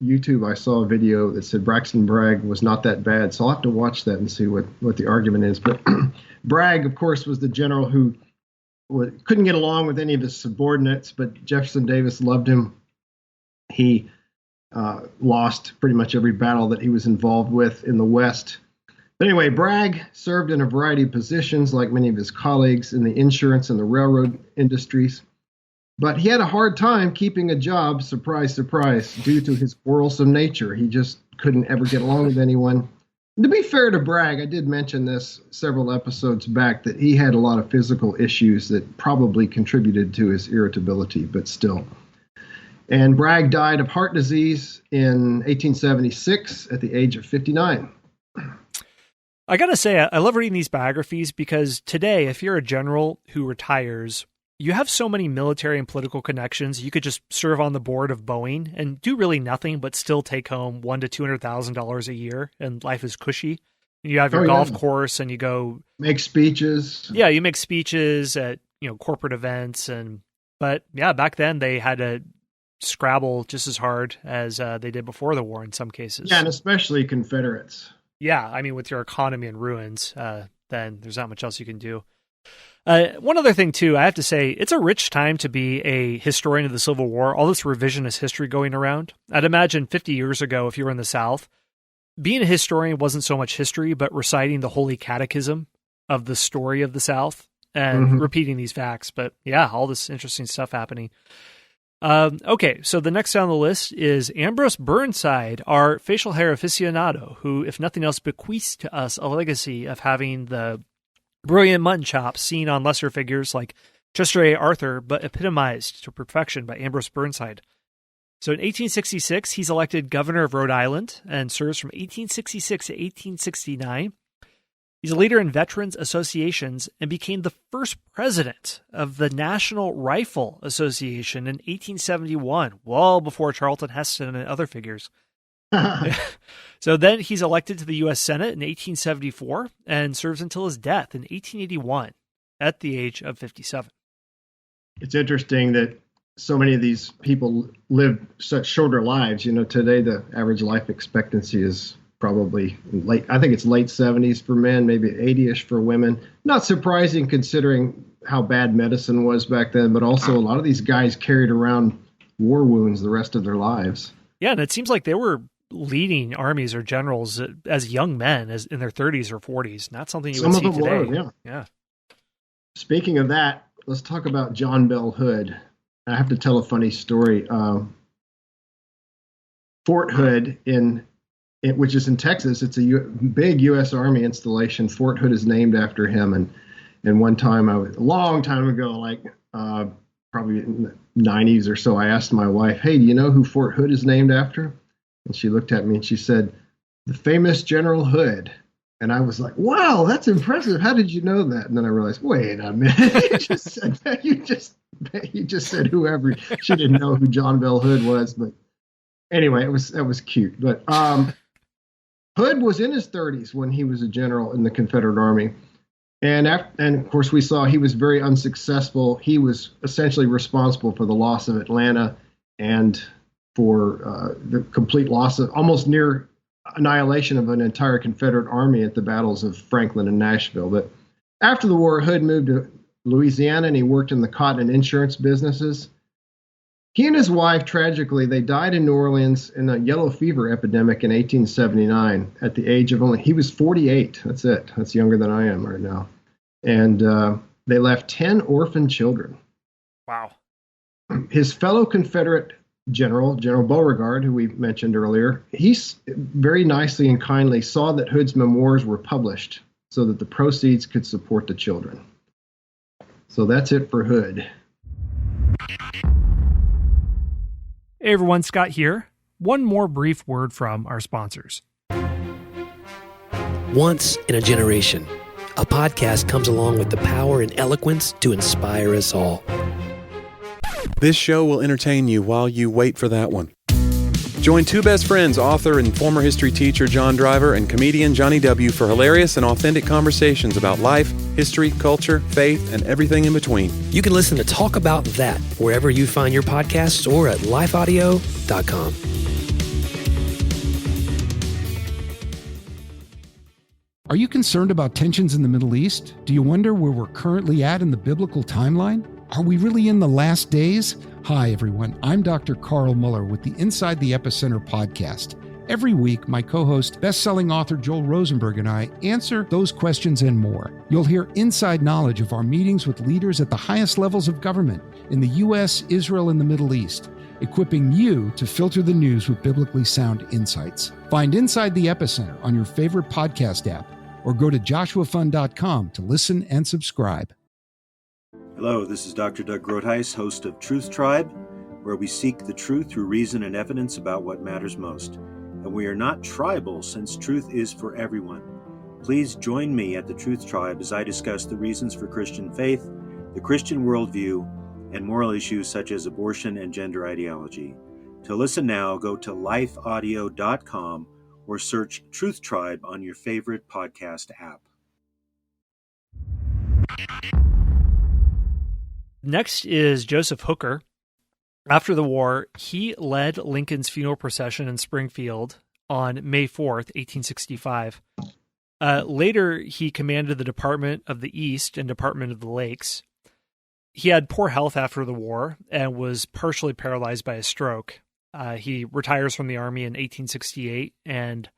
[SPEAKER 2] YouTube, I saw a video that said Braxton Bragg was not that bad. So I'll have to watch that and see what the argument is. But Bragg, of course, was the general who couldn't get along with any of his subordinates, but Jefferson Davis loved him. He lost pretty much every battle that he was involved with in the West. But anyway, Bragg served in a variety of positions, like many of his colleagues, in the insurance and the railroad industries. But he had a hard time keeping a job, surprise, surprise, due to his quarrelsome nature. He just couldn't ever get along with anyone. And to be fair to Bragg, I did mention this several episodes back, that he had a lot of physical issues that probably contributed to his irritability, but still. And Bragg died of heart disease in 1876 at the age of 59.
[SPEAKER 1] I got to say, I love reading these biographies because today, if you're a general who retires, you have so many military and political connections. You could just serve on the board of Boeing and do really nothing, but still take home $100,000 to $200,000 a year, and life is cushy. And you have your golf course, and you go
[SPEAKER 2] make speeches.
[SPEAKER 1] Yeah, you make speeches at corporate events, but back then they had to scrabble just as hard as they did before the war in some cases.
[SPEAKER 2] Yeah, and especially Confederates.
[SPEAKER 1] Yeah, I mean, with your economy in ruins, then there's not much else you can do. One other thing, too, I have to say, it's a rich time to be a historian of the Civil War, all this revisionist history going around. I'd imagine 50 years ago, if you were in the South, being a historian wasn't so much history, but reciting the Holy Catechism of the story of the South and repeating these facts. But yeah, all this interesting stuff happening. Okay, so the next down the list is Ambrose Burnside, our facial hair aficionado, who, if nothing else, bequeaths to us a legacy of having the brilliant mutton chops seen on lesser figures like Chester A. Arthur, but epitomized to perfection by Ambrose Burnside. So in 1866, he's elected governor of Rhode Island and serves from 1866 to 1869. He's a leader in veterans associations and became the first president of the National Rifle Association in 1871, well before Charlton Heston and other figures. So then he's elected to the U.S. Senate in 1874 and serves until his death in 1881 at the age of 57.
[SPEAKER 2] It's interesting that so many of these people live such shorter lives. Today the average life expectancy is probably I think it's late 70s for men, maybe 80-ish for women. Not surprising considering how bad medicine was back then, but also a lot of these guys carried around war wounds the rest of their lives.
[SPEAKER 1] Yeah, and it seems like they were leading armies or generals as young men, as in their 30s or 40s. Not something you would see today.
[SPEAKER 2] Were,
[SPEAKER 1] yeah.
[SPEAKER 2] Speaking of that, let's talk about John Bell Hood. I have to tell a funny story. Fort Hood, which is in Texas, it's a big U.S. Army installation. Fort Hood is named after him. And one time, a long time ago, like probably in the 90s or so, I asked my wife, "Hey, do you know who Fort Hood is named after?" And she looked at me and she said, "The famous General Hood." And I was like, "Wow, that's impressive. How did you know that?" And then I realized, wait a minute, you just said that. You just said whoever. She didn't know who John Bell Hood was, but anyway, that was cute. But Hood was in his 30s when he was a general in the Confederate Army, and of course we saw he was very unsuccessful. He was essentially responsible for the loss of Atlanta and for the complete loss of almost near annihilation of an entire Confederate army at the battles of Franklin and Nashville. But after the war, Hood moved to Louisiana and he worked in the cotton and insurance businesses. He and his wife, tragically, they died in New Orleans in a yellow fever epidemic in 1879 at the age of he was 48. That's it. That's younger than I am right now. And they left 10 orphan children.
[SPEAKER 1] Wow.
[SPEAKER 2] His fellow Confederate General Beauregard, who we mentioned earlier, he very nicely and kindly saw that Hood's memoirs were published so that the proceeds could support the children. So that's it for Hood.
[SPEAKER 1] Hey everyone, Scott here. One more brief word from our sponsors.
[SPEAKER 3] Once in a generation, a podcast comes along with the power and eloquence to inspire us all.
[SPEAKER 4] This show will entertain you while you wait for that one. Join two best friends, author and former history teacher John Driver and comedian Johnny W. for hilarious and authentic conversations about life, history, culture, faith, and everything in between.
[SPEAKER 3] You can listen to Talk About That wherever you find your podcasts or at lifeaudio.com.
[SPEAKER 6] Are you concerned about tensions in the Middle East? Do you wonder where we're currently at in the biblical timeline? Are we really in the last days? Hi, everyone. I'm Dr. Carl Muller with the Inside the Epicenter podcast. Every week, my co-host, best-selling author Joel Rosenberg and I answer those questions and more. You'll hear inside knowledge of our meetings with leaders at the highest levels of government in the U.S., Israel, and the Middle East, equipping you to filter the news with biblically sound insights. Find Inside the Epicenter on your favorite podcast app or go to joshuafund.com to listen and subscribe.
[SPEAKER 5] Hello, this is Dr. Doug Groothuis, host of Truth Tribe, where we seek the truth through reason and evidence about what matters most. And we are not tribal, since truth is for everyone. Please join me at the Truth Tribe as I discuss the reasons for Christian faith, the Christian worldview, and moral issues such as abortion and gender ideology. To listen now, go to lifeaudio.com or search Truth Tribe on your favorite podcast app.
[SPEAKER 1] Next is Joseph Hooker. After the war, he led Lincoln's funeral procession in Springfield on May 4th, 1865. Later, he commanded the Department of the East and Department of the Lakes. He had poor health after the war and was partially paralyzed by a stroke. He retires from the Army in 1868 and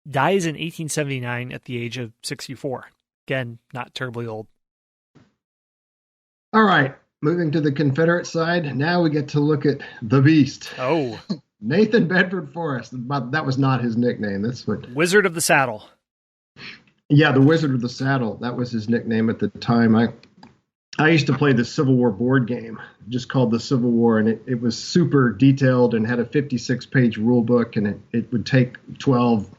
[SPEAKER 1] dies in 1879 at the age of 64. Again, not terribly old.
[SPEAKER 2] All right. Moving to the Confederate side, now we get to look at the Beast.
[SPEAKER 1] Oh.
[SPEAKER 2] Nathan Bedford Forrest. That was not his nickname. That's what.
[SPEAKER 1] Wizard of the Saddle.
[SPEAKER 2] Yeah, the Wizard of the Saddle. That was his nickname at the time. I used to play the Civil War board game, just called the Civil War, and it was super detailed and had a 56-page rule book, and it would take 12,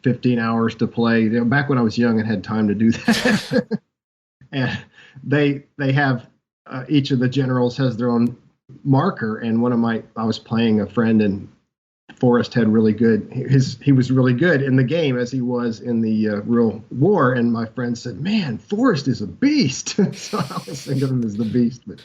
[SPEAKER 2] 15 hours to play. Back when I was young and had time to do that. And they have... each of the generals has their own marker, and I was playing a friend, and Forrest had really good. He was really good in the game as he was in the real war. And my friend said, "Man, Forrest is a beast." So I always think of him as the beast. But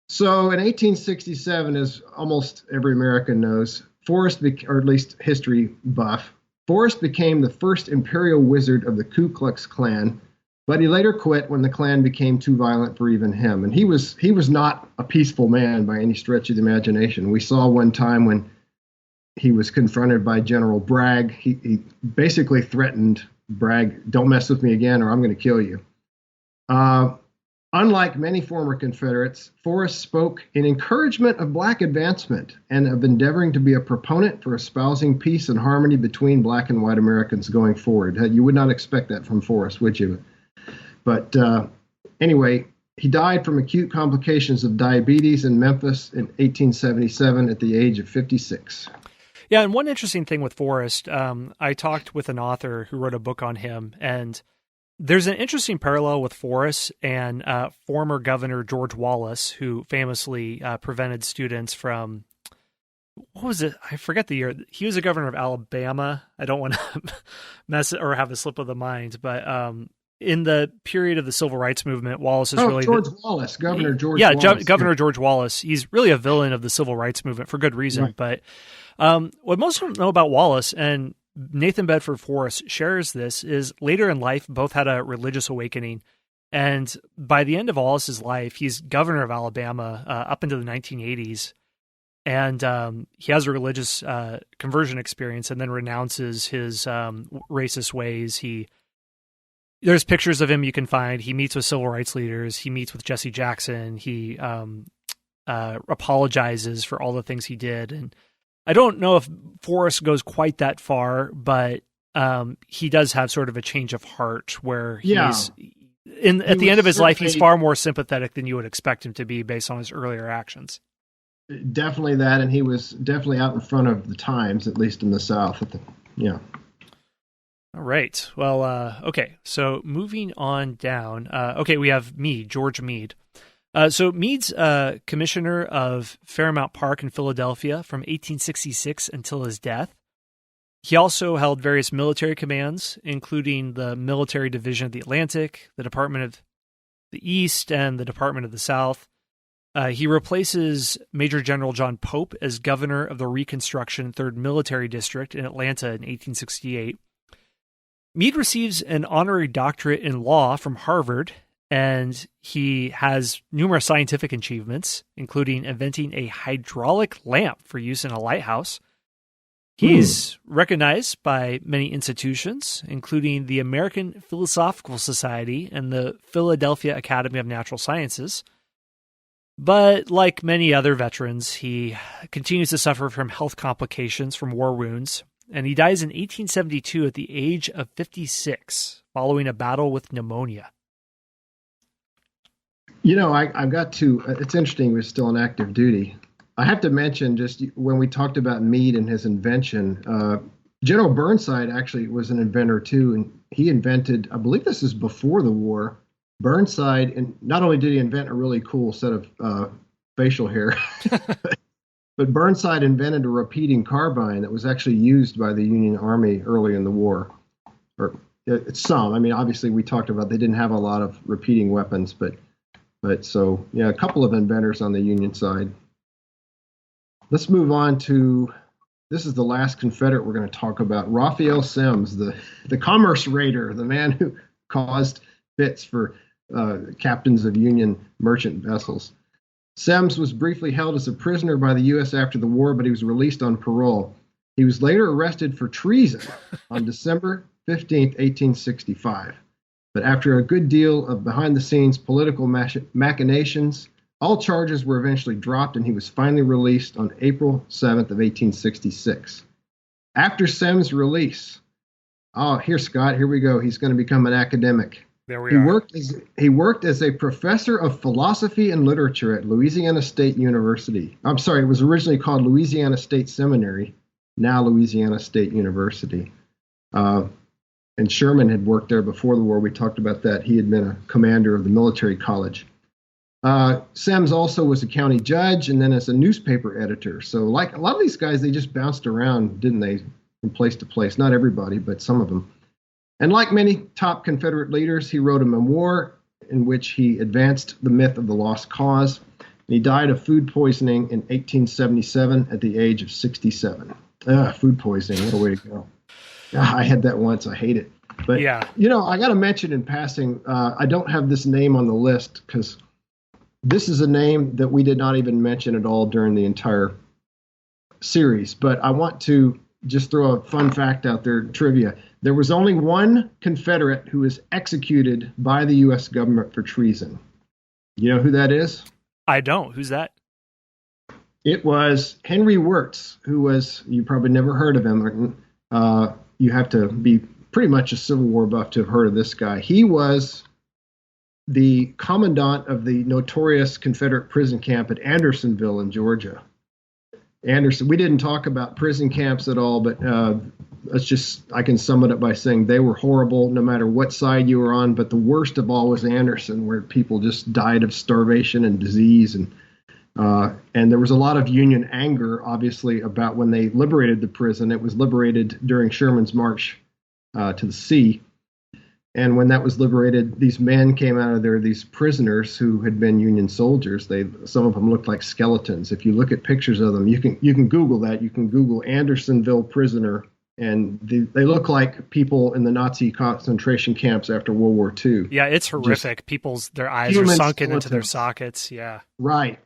[SPEAKER 2] so in 1867, as almost every American knows, Forrest, or at least history buff, Forrest became the first imperial wizard of the Ku Klux Klan. But he later quit when the Klan became too violent for even him. And he was not a peaceful man by any stretch of the imagination. We saw one time when he was confronted by General Bragg. He basically threatened Bragg, "Don't mess with me again or I'm going to kill you." Unlike many former Confederates, Forrest spoke in encouragement of black advancement and of endeavoring to be a proponent for espousing peace and harmony between black and white Americans going forward. You would not expect that from Forrest, would you? But anyway, he died from acute complications of diabetes in Memphis in 1877 at the age of 56.
[SPEAKER 1] Yeah, and one interesting thing with Forrest, I talked with an author who wrote a book on him, and there's an interesting parallel with Forrest and former Governor George Wallace, who famously prevented students from, what was it? I forget the year. He was a governor of Alabama. I don't want to mess it or have a slip of the mind, but in the period of the Civil Rights Movement, Wallace is really
[SPEAKER 2] George Wallace, Governor George Wallace.
[SPEAKER 1] Governor George Wallace. He's really a villain of the Civil Rights Movement for good reason.
[SPEAKER 2] Right.
[SPEAKER 1] But what most don't know about Wallace, and Nathan Bedford Forrest shares this, is later in life both had a religious awakening, and by the end of Wallace's life, he's governor of Alabama up into the 1980s, and he has a religious conversion experience, and then renounces his racist ways. There's pictures of him you can find. He meets with civil rights leaders. He meets with Jesse Jackson. He apologizes for all the things he did. And I don't know if Forrest goes quite that far, but he does have sort of a change of heart where he's at the end of his life, he's far more sympathetic than you would expect him to be based on his earlier actions.
[SPEAKER 2] Definitely that. And he was definitely out in front of the times, at least in the South.
[SPEAKER 1] All right. Well, okay. So moving on down. We have Meade, George Meade. So Meade's commissioner of Fairmount Park in Philadelphia from 1866 until his death. He also held various military commands, including the Military Division of the Atlantic, the Department of the East, and the Department of the South. He replaces Major General John Pope as governor of the Reconstruction 3rd Military District in Atlanta in 1868. Meade receives an honorary doctorate in law from Harvard, and he has numerous scientific achievements, including inventing a hydraulic lamp for use in a lighthouse. He's recognized by many institutions, including the American Philosophical Society and the Philadelphia Academy of Natural Sciences. But like many other veterans, he continues to suffer from health complications from war wounds, and he dies in 1872 at the age of 56, following a battle with pneumonia.
[SPEAKER 2] I've got to, it's interesting, he was still in active duty. I have to mention, just when we talked about Meade and his invention, General Burnside actually was an inventor too, and he invented, I believe this is before the war, Burnside, and not only did he invent a really cool set of facial hair, but Burnside invented a repeating carbine that was actually used by the Union Army early in the war. Or obviously we talked about they didn't have a lot of repeating weapons, but so, a couple of inventors on the Union side. Let's move on to, this is the last Confederate we're going to talk about, Raphael Sims, the commerce raider, the man who caused fits for captains of Union merchant vessels. Sims was briefly held as a prisoner by the U.S. after the war, but he was released on parole. He was later arrested for treason on December 15, 1865. But after a good deal of behind-the-scenes political machinations, all charges were eventually dropped, and he was finally released on April 7th of 1866. After Sims' release, here we go. He's going to become an academic.
[SPEAKER 1] There we are.
[SPEAKER 2] He worked as a professor of philosophy and literature at Louisiana State University. I'm sorry, it was originally called Louisiana State Seminary, now Louisiana State University. And Sherman had worked there before the war. We talked about that. He had been a commander of the military college. Sims also was a county judge and then as a newspaper editor. So like a lot of these guys, they just bounced around, didn't they, from place to place? Not everybody, but some of them. And like many top Confederate leaders, he wrote a memoir in which he advanced the myth of the lost cause. And he died of food poisoning in 1877 at the age of 67. Food poisoning, what a way to go. I had that once. I hate it. But,
[SPEAKER 1] yeah.
[SPEAKER 2] I got to mention in passing, I don't have this name on the list because this is a name that we did not even mention at all during the entire series. But I want to just throw a fun fact out there, trivia. There was only one Confederate who was executed by the U.S. government for treason. You know who that is?
[SPEAKER 1] I don't. Who's that?
[SPEAKER 2] It was Henry Wirz, who was, you probably never heard of him. You have to be pretty much a Civil War buff to have heard of this guy. He was the commandant of the notorious Confederate prison camp at Andersonville in Georgia. We didn't talk about prison camps at all, but I can sum it up by saying they were horrible no matter what side you were on. But the worst of all was Anderson, where people just died of starvation and disease. And there was a lot of Union anger, obviously, about when they liberated the prison. It was liberated during Sherman's march to the sea. And when that was liberated, these men came out of there, these prisoners who had been Union soldiers. Some of them looked like skeletons. If you look at pictures of them, you can Google that. You can Google Andersonville prisoner, and they look like people in the Nazi concentration camps after World War II.
[SPEAKER 1] Yeah, it's horrific. Their eyes are sunken into their sockets. Yeah.
[SPEAKER 2] Right.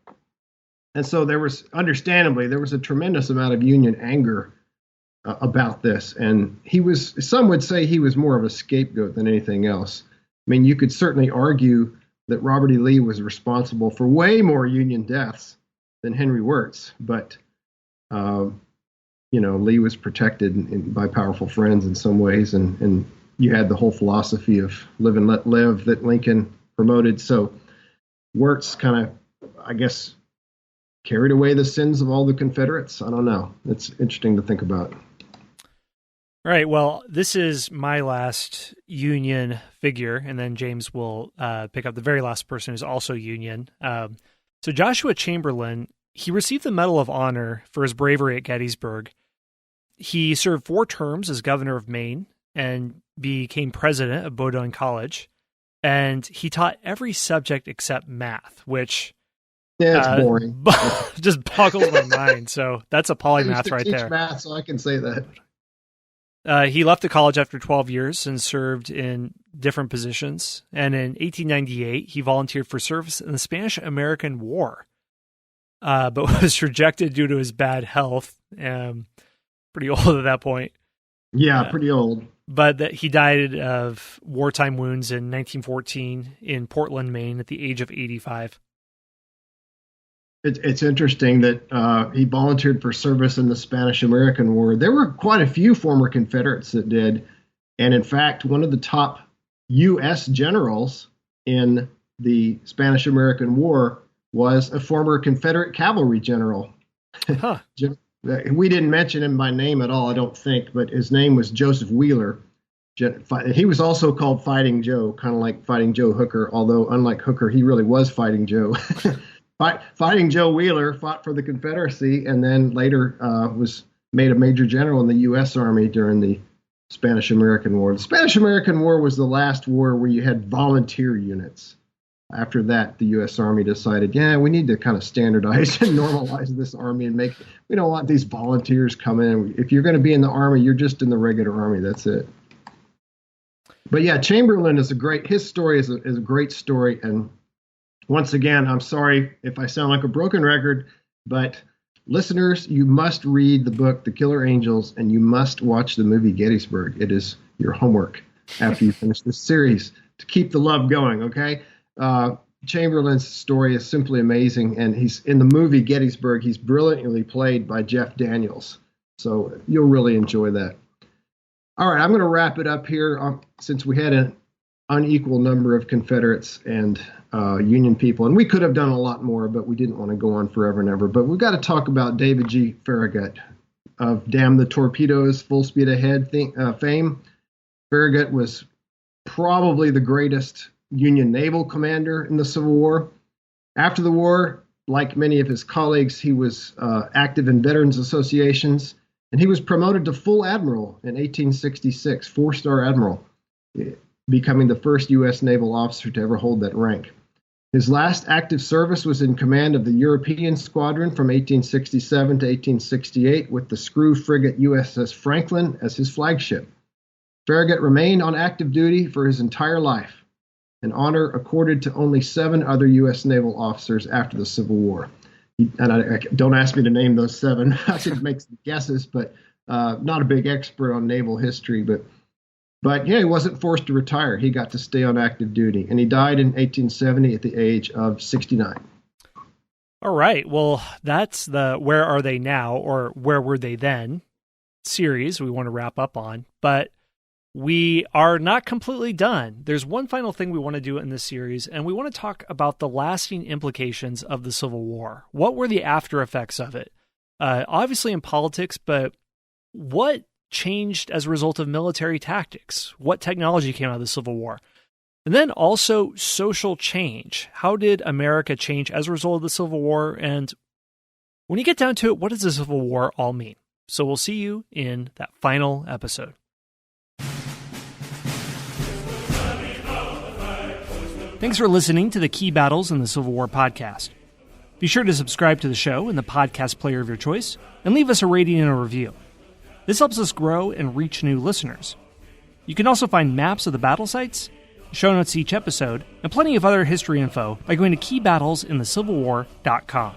[SPEAKER 2] And so there was a tremendous amount of Union anger about this. And some would say he was more of a scapegoat than anything else. I mean, you could certainly argue that Robert E. Lee was responsible for way more Union deaths than Henry Wirz, but, Lee was protected by powerful friends in some ways. And you had the whole philosophy of live and let live that Lincoln promoted. So Wirz kind of, I guess, carried away the sins of all the Confederates. I don't know. It's interesting to think about.
[SPEAKER 1] All right. Well, this is my last Union figure, and then James will pick up the very last person who's also Union. So Joshua Chamberlain, he received the Medal of Honor for his bravery at Gettysburg. He served 4 terms as governor of Maine and became president of Bowdoin College. And he taught every subject except math, which
[SPEAKER 2] it's boring.
[SPEAKER 1] Just boggles my mind. So that's a polymath right there.
[SPEAKER 2] Math, so I can say that.
[SPEAKER 1] He left the college after 12 years and served in different positions. And in 1898, he volunteered for service in the Spanish-American War, but was rejected due to his bad health. Pretty old at that point.
[SPEAKER 2] Yeah, pretty old.
[SPEAKER 1] But that he died of wartime wounds in 1914 in Portland, Maine, at the age of 85.
[SPEAKER 2] It's interesting that he volunteered for service in the Spanish-American War. There were quite a few former Confederates that did. And in fact, one of the top U.S. generals in the Spanish-American War was a former Confederate cavalry general.
[SPEAKER 1] Huh.
[SPEAKER 2] We didn't mention him by name at all, I don't think, but his name was Joseph Wheeler. He was also called Fighting Joe, kind of like Fighting Joe Hooker, although unlike Hooker, he really was Fighting Joe. Fighting Joe Wheeler fought for the Confederacy and then later was made a major general in the U.S. Army during the Spanish-American War. The Spanish-American War was the last war where you had volunteer units. After that, the U.S. Army decided, we need to kind of standardize and normalize this Army and we don't want these volunteers coming in. If you're going to be in the Army, you're just in the regular Army. That's it. But yeah, Chamberlain his story is a great story. And once again, I'm sorry if I sound like a broken record, but listeners, you must read the book, The Killer Angels, and you must watch the movie Gettysburg. It is your homework after you finish this series to keep the love going, okay? Chamberlain's story is simply amazing, and he's in the movie Gettysburg. He's brilliantly played by Jeff Daniels, so you'll really enjoy that. All right, I'm going to wrap it up here since we had an unequal number of Confederates and Union people, and we could have done a lot more, but we didn't want to go on forever and ever. But we've got to talk about David G. Farragut of Damn the Torpedoes, Full Speed Ahead fame. Farragut was probably the greatest Union naval commander in the Civil War. After the war, like many of his colleagues, he was active in veterans associations, and he was promoted to full admiral in 1866, four-star admiral, becoming the first U.S. naval officer to ever hold that rank. His last active service was in command of the European Squadron from 1867 to 1868 with the screw frigate USS Franklin as his flagship. Farragut remained on active duty for his entire life, an honor accorded to only 7 other U.S. naval officers after the Civil War. And don't ask me to name those 7. I could make some guesses, but not a big expert on naval history. But yeah, he wasn't forced to retire. He got to stay on active duty, and he died in 1870 at the age of 69.
[SPEAKER 1] All right. Well, that's the Where Are They Now, or Where Were They Then series we want to wrap up on. But we are not completely done. There's one final thing we want to do in this series, and we want to talk about the lasting implications of the Civil War. What were the after effects of it? Obviously in politics, but what changed as a result of military tactics? What technology came out of the Civil War? And then also social change. How did America change as a result of the Civil War? And when you get down to it, what does the Civil War all mean? So we'll see you in that final episode. Thanks for listening to the Key Battles in the Civil War podcast. Be sure to subscribe to the show in the podcast player of your choice and leave us a rating and a review. This helps us grow and reach new listeners. You can also find maps of the battle sites, show notes to each episode, and plenty of other history info by going to keybattlesinthecivilwar.com.